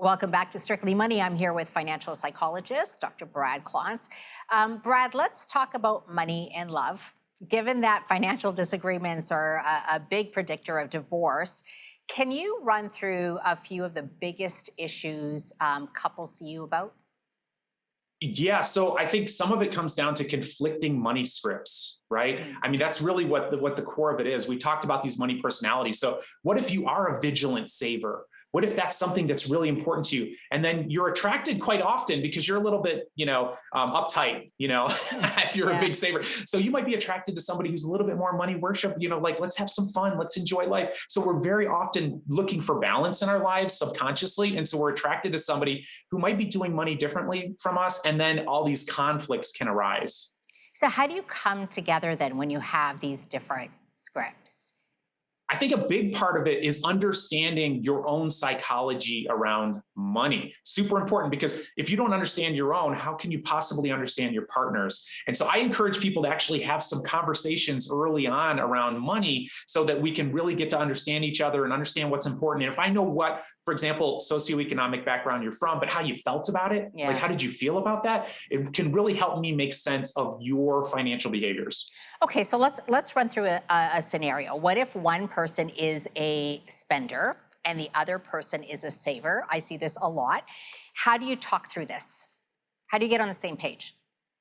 Welcome back to Strictly Money. I'm here with financial psychologist, Dr. Brad Klontz. Brad, let's talk about money and love. Given that financial disagreements are a big predictor of divorce, can you run through a few of the biggest issues couples see you about? Yeah, so I think some of it comes down to conflicting money scripts, right? I mean, that's really what the core of it is. We talked about these money personalities. So what if you are a vigilant saver? What if that's something that's really important to you? And then you're attracted quite often because you're a little bit, uptight, if you're a Yeah. big saver. So you might be attracted to somebody who's a little bit more money worship, like let's have some fun, let's enjoy life. So we're very often looking for balance in our lives subconsciously. And so we're attracted to somebody who might be doing money differently from us. And then all these conflicts can arise. So how do you come together then when you have these different scripts? I think a big part of it is understanding your own psychology around money. Super important, because if you don't understand your own, how can you possibly understand your partner's? And so I encourage people to actually have some conversations early on around money so that we can really get to understand each other and understand what's important. And if I know what, for example, socioeconomic background you're from, but how you felt about it, Yeah. like how did you feel about that? It can really help me make sense of your financial behaviors. Okay, so let's run through a scenario. What if one person is a spender and the other person is a saver? I see this a lot. How do you talk through this? How do you get on the same page?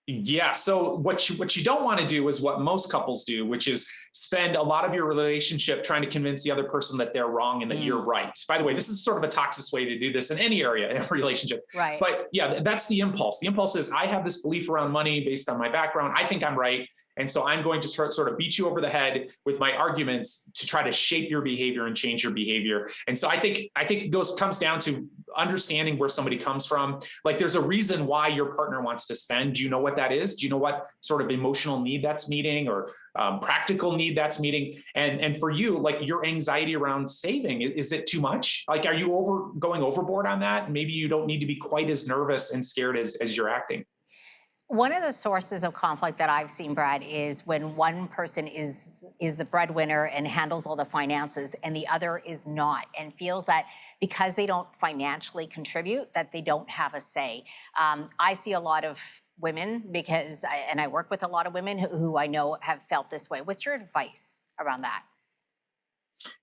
Yeah. So what you don't want to do is what most couples do, which is spend a lot of your relationship trying to convince the other person that they're wrong and that you're right. By the way, this is sort of a toxic way to do this in any area of relationship. Right. But yeah, that's the impulse. The impulse is I have this belief around money based on my background. I think I'm right. And so I'm going to sort of beat you over the head with my arguments to try to shape your behavior and change your behavior. And so I think those comes down to understanding where somebody comes from. Like there's a reason why your partner wants to spend. Do you know what that is? Do you know what sort of emotional need that's meeting or practical need that's meeting? And for you, like your anxiety around saving, is it too much? Like, are you going overboard on that? Maybe you don't need to be quite as nervous and scared as you're acting. One of the sources of conflict that I've seen, Brad, is when one person is the breadwinner and handles all the finances and the other is not, and feels that because they don't financially contribute, that they don't have a say. I see a lot of women and I work with a lot of women who I know have felt this way. What's your advice around that?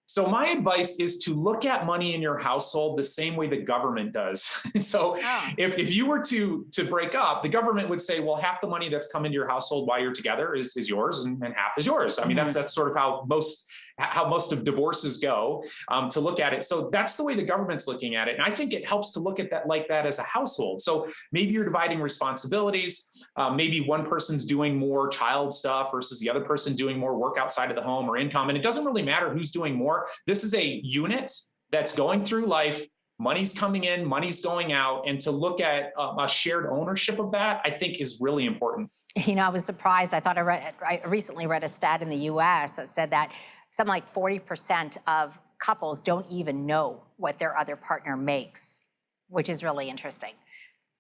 So my advice is to look at money in your household the same way the government does. So Oh. if you were to break up, the government would say, well, half the money that's come into your household while you're together is yours and half is yours. I mean, that's sort of how most of divorces go, to look at it. So that's the way the government's looking at it. And I think it helps to look at that like that as a household. So maybe you're dividing responsibilities. Maybe one person's doing more child stuff versus the other person doing more work outside of the home or income. And it doesn't really matter who's doing more. This is a unit that's going through life. Money's coming in, money's going out. And to look at a shared ownership of that, I think is really important. I was surprised. I recently read a stat in the US that said that something like 40% of couples don't even know what their other partner makes, which is really interesting.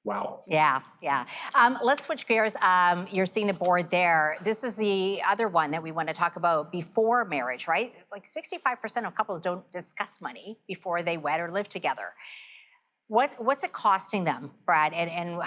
Wow. Yeah. Let's switch gears. You're seeing the board there. This is the other one that we want to talk about before marriage, right? Like 65% of couples don't discuss money before they wed or live together. What's it costing them, Brad? And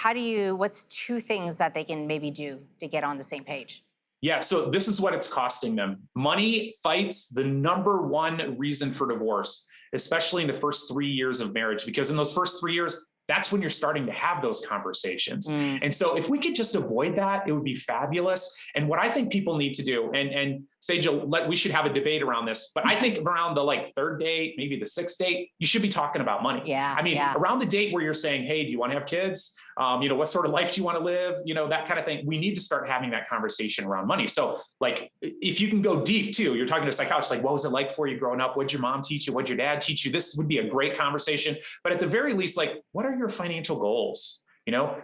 what's two things that they can maybe do to get on the same page? Yeah, so this is what it's costing them. Money fights the number one reason for divorce, especially in the first 3 years of marriage, because in those first 3 years, that's when you're starting to have those conversations. And so if we could just avoid that, it would be fabulous. And what I think people need to do, and Sejal, we should have a debate around this, but I think around the third date, maybe the sixth date, you should be talking about money. Yeah. I mean, yeah. around the date where you're saying, hey, do you want to have kids? What sort of life do you want to live? That kind of thing. We need to start having that conversation around money. So if you can go deep too, you're talking to a psychologist, like, what was it like for you growing up? What'd your mom teach you? What'd your dad teach you? This would be a great conversation. But at the very least, what are your financial goals?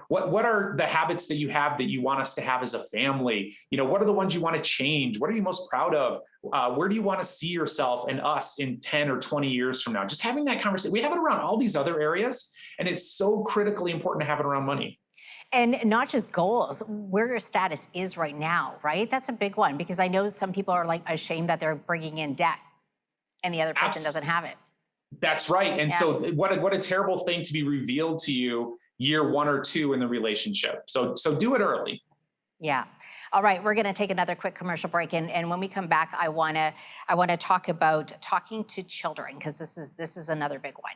What are the habits that you have that you want us to have as a family? What are the ones you want to change? What are you most proud of? Where do you want to see yourself and us in 10 or 20 years from now? Just having that conversation. We have it around all these other areas, and it's so critically important to have it around money. And not just goals, where your status is right now, right? That's a big one, because I know some people are ashamed that they're bringing in debt and the other person doesn't have it. That's right. And Yeah. so what a terrible thing to be revealed to you year 1 or 2 in the relationship. So do it early. Yeah. All right, we're going to take another quick commercial break, and when we come back, I want to talk about talking to children, because this is another big one.